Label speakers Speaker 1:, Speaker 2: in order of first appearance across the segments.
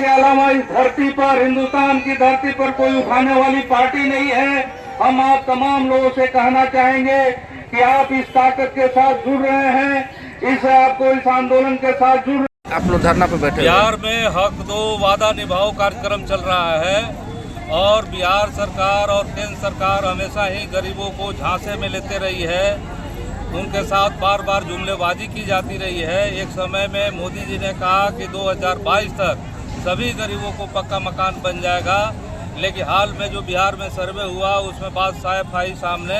Speaker 1: के अलावा इस धरती पर, हिंदुस्तान की धरती पर कोई उठाने वाली पार्टी नहीं है। हम आप तमाम लोगों से कहना चाहेंगे कि आप इस ताकत के साथ जुड़ रहे हैं, इस आपको इस आंदोलन के साथ जुड़।
Speaker 2: आप लोग धरना पे बैठे
Speaker 3: बिहार में हक दो वादा निभाओ कार्यक्रम चल रहा है और बिहार सरकार और केंद्र सरकार हमेशा ही गरीबों को झांसे में लेते रही है। उनके साथ बार बार जुमलेबाजी की जाती रही है। एक समय में मोदी जी ने कहा कि 2022 तक सभी गरीबों को पक्का मकान बन जाएगा, लेकिन हाल में जो बिहार में सर्वे हुआ उसमें बात साफ आई सामने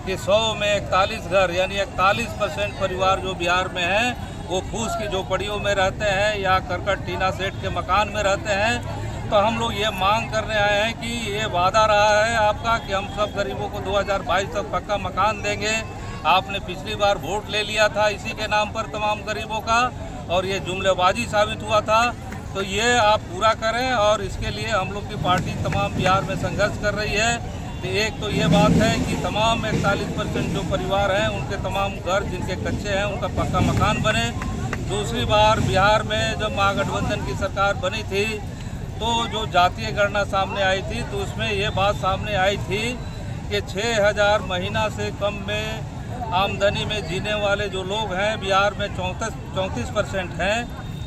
Speaker 3: कि 100 में 41 घर यानी 41% परिवार जो बिहार में हैं वो फूस की झोपड़ियों में रहते हैं या करकट टीना सेट के मकान में रहते हैं। तो हम लोग ये मांग करने आए हैं कि ये वादा रहा है आपका कि हम सब गरीबों को 2022 तक पक्का मकान देंगे। आपने पिछली बार वोट ले लिया था इसी के नाम पर तमाम गरीबों का और ये जुमलेबाजी साबित हुआ था। तो ये आप पूरा करें और इसके लिए हम लोग की पार्टी तमाम बिहार में संघर्ष कर रही है। तो एक तो ये बात है कि तमाम 41% जो परिवार हैं उनके तमाम घर जिनके कच्चे हैं उनका पक्का मकान बने। दूसरी बार बिहार में जब महागठबंधन की सरकार बनी थी तो जो जातीय गणना सामने आई थी तो उसमें ये बात सामने आई थी कि 6000 महीना से कम में आमदनी में जीने वाले जो लोग हैं बिहार में 34% हैं।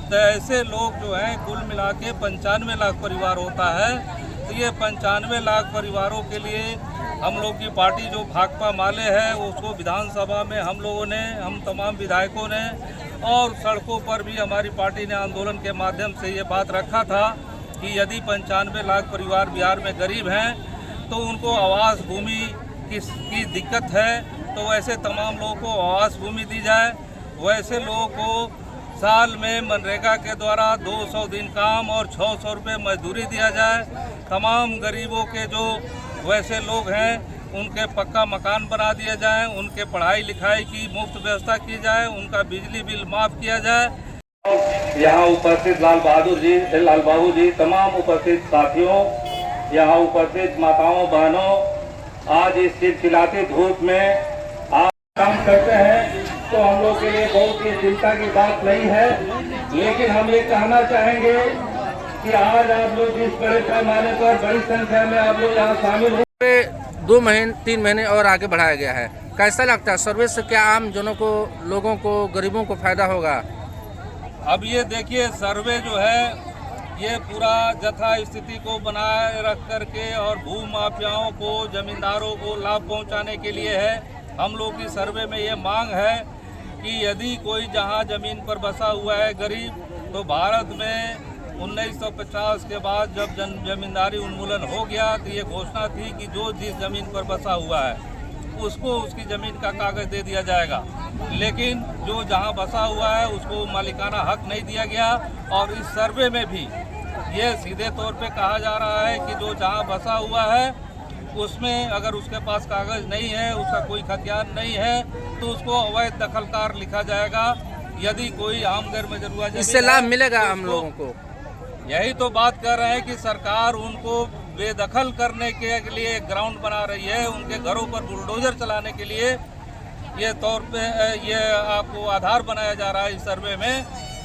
Speaker 3: तो ऐसे लोग जो हैं कुल मिला के 95 लाख परिवार होता है। तो ये 95 लाख परिवारों के लिए हम लोग की पार्टी जो भाकपा माले है उसको विधानसभा में हम लोगों ने, हम तमाम विधायकों ने और सड़कों पर भी हमारी पार्टी ने आंदोलन के माध्यम से ये बात रखा था कि यदि 95 लाख परिवार बिहार में गरीब हैं तो उनको आवास भूमि की दिक्कत है, तो वैसे तमाम लोगों को आवास भूमि दी जाए। वैसे लोगों को साल में मनरेगा के द्वारा 200 दिन काम और 600 रुपये मजदूरी दिया जाए। तमाम गरीबों के जो वैसे लोग हैं उनके पक्का मकान बना दिया जाए, उनके पढ़ाई लिखाई की मुफ्त व्यवस्था की जाए, उनका बिजली बिल माफ़ किया जाए।
Speaker 1: यहाँ उपस्थित लाल बाबू जी, तमाम उपस्थित साथियों, यहाँ उपस्थित माताओं बहनों, आज इस चिलचिलाती धूप में आप काम करते हैं तो हम लोग के लिए बहुत ही चिंता की बात नहीं है। लेकिन हम ये कहना चाहेंगे कि आज आप लोग जिस बड़े पैमाने पर बड़ी संख्या में आप लोग यहाँ शामिल हुए,
Speaker 2: 2 महीने 3 महीने और आगे बढ़ाया गया है। कैसा लगता है सर्वे से क्या आम जनों को, लोगों को, गरीबों को फायदा होगा?
Speaker 3: अब ये देखिए सर्वे जो है ये पूरा यथा स्थिति को बनाए रख करके और भू माफियाओं को, जमींदारों को लाभ पहुंचाने के लिए है। हम लोग की सर्वे में ये मांग है कि यदि कोई जहां जमीन पर बसा हुआ है गरीब, तो भारत में 1950 के बाद जब जमींदारी उन्मूलन हो गया तो ये घोषणा थी कि जो जिस जमीन पर बसा हुआ है उसको उसकी ज़मीन का कागज़ दे दिया जाएगा, लेकिन जो जहां बसा हुआ है उसको मालिकाना हक नहीं दिया गया। और इस सर्वे में भी ये सीधे तौर पे कहा जा रहा है कि जो जहां बसा हुआ है उसमें अगर उसके पास कागज़ नहीं है, उसका कोई खतियान नहीं है, तो उसको अवैध दखलकार लिखा जाएगा। यदि कोई आम गैर मजरूआ
Speaker 2: इससे लाभ मिलेगा हम लोगों को।
Speaker 3: यही तो बात कर रहे हैं कि सरकार उनको बेदखल करने के लिए ग्राउंड बना रही है, उनके घरों पर बुलडोजर चलाने के लिए ये तौर पे ये आपको आधार बनाया जा रहा है इस सर्वे में।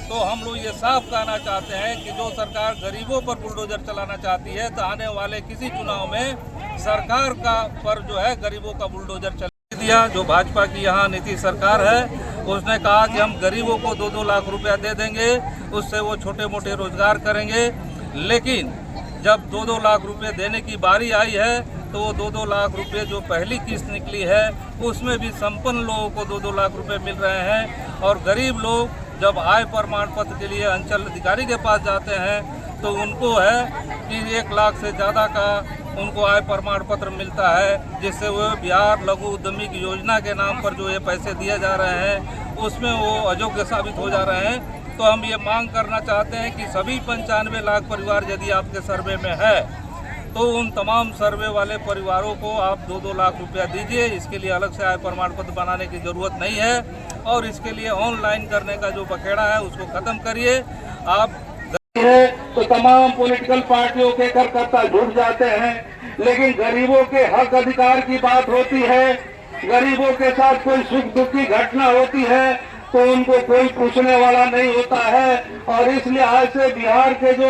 Speaker 3: तो हम लोग ये साफ कहना चाहते हैं कि जो सरकार गरीबों पर बुलडोजर चलाना चाहती है तो आने वाले किसी चुनाव में सरकार का पर जो है गरीबों का बुलडोजर चला दिया। जो भाजपा की यहाँ नीतीश सरकार है उसने कहा कि हम गरीबों को 2-2 लाख रुपया दे देंगे, उससे वो छोटे मोटे रोजगार करेंगे। लेकिन जब 2-2 लाख रुपये देने की बारी आई है तो वो 2-2 लाख रुपये जो पहली किस्त निकली है उसमें भी संपन्न लोगों को 2-2 लाख रुपये मिल रहे हैं। और गरीब लोग जब आय प्रमाण पत्र के लिए अंचल अधिकारी के पास जाते हैं तो उनको है कि 1 लाख से ज़्यादा का उनको आय प्रमाण पत्र मिलता है, जिससे वो बिहार लघु उद्यमी की योजना के नाम पर जो ये पैसे दिए जा रहे हैं उसमें वो अयोग्य साबित हो जा रहे हैं। तो हम ये मांग करना चाहते हैं कि सभी 95 लाख परिवार यदि आपके सर्वे में है तो उन तमाम सर्वे वाले परिवारों को आप 2-2 लाख रुपया दीजिए। इसके लिए अलग से आय प्रमाण पत्र बनाने की ज़रूरत नहीं है और इसके लिए ऑनलाइन करने का जो बखेड़ा है उसको ख़त्म करिए। आप
Speaker 1: है तो तमाम पॉलिटिकल पार्टियों के करकर्ता जुट जाते हैं, लेकिन गरीबों के हक अधिकार की बात होती है, गरीबों के साथ कोई सुख दुख की घटना होती है तो उनको कोई पूछने वाला नहीं होता है। और इसलिए आज से बिहार के जो